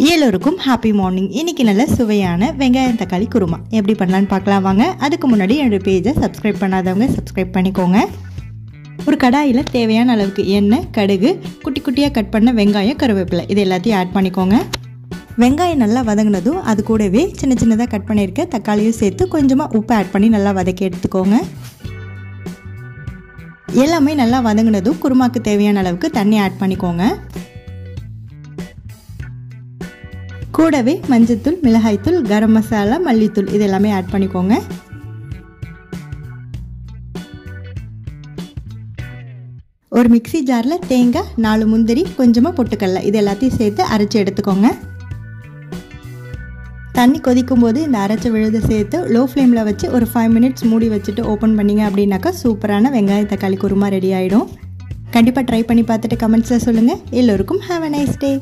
எல்லோருக்கும் happy morning. இன்றைக்கி நல்ல சுவையான வெங்காயம் தக்காளி குருமா எப்படி பண்ணலான்னு பார்க்கலாம் வாங்க. அதுக்கு முன்னாடி என்னோடய பேஜை சப்ஸ்கிரைப் பண்ணாதவங்க சப்ஸ்கிரைப் பண்ணிக்கோங்க. ஒரு கடாயில் தேவையான அளவுக்கு எண்ணெய், கடுகு, குட்டி குட்டியாக கட் பண்ண வெங்காயம், கருவேப்பிலை இது எல்லாத்தையும் ஆட் பண்ணிக்கோங்க. வெங்காயம் நல்லா வதங்கினதும் அது கூடவே சின்ன சின்னதாக கட் பண்ணியிருக்க தக்காளியும் சேர்த்து கொஞ்சமாக உப்பு ஆட் பண்ணி நல்லா வதக்கி எடுத்துக்கோங்க. எல்லாமே நல்லா வதங்கினதும் குருமாக்கு தேவையான அளவுக்கு தண்ணி ஆட் பண்ணிக்கோங்க. கூடவே மஞ்சத்தூள், மிளகாய்த்தூள், கரம் மசாலா, மல்லித்தூள் இது எல்லாமே ஆட் பண்ணிக்கோங்க. ஒரு மிக்ஸி ஜாரில் தேங்காய், 4 முந்திரி, கொஞ்சமாக பொட்டுக்கடலை இது எல்லாத்தையும் சேர்த்து அரைச்சி எடுத்துக்கோங்க. தண்ணி கொதிக்கும் போது இந்த அரைச்ச விழுதை சேர்த்து லோ ஃப்ளேமில் வச்சு ஒரு 5 மினிட்ஸ் மூடி வச்சுட்டு ஓப்பன் பண்ணிங்க அப்படின்னாக்கா சூப்பரான வெங்காயம் தக்காளி குருமா ரெடி ஆகிடும். கண்டிப்பாக ட்ரை பண்ணி பார்த்துட்டு கமெண்ட்ஸில் சொல்லுங்கள். எல்லோருக்கும் ஹேவ் அ நைஸ் டே.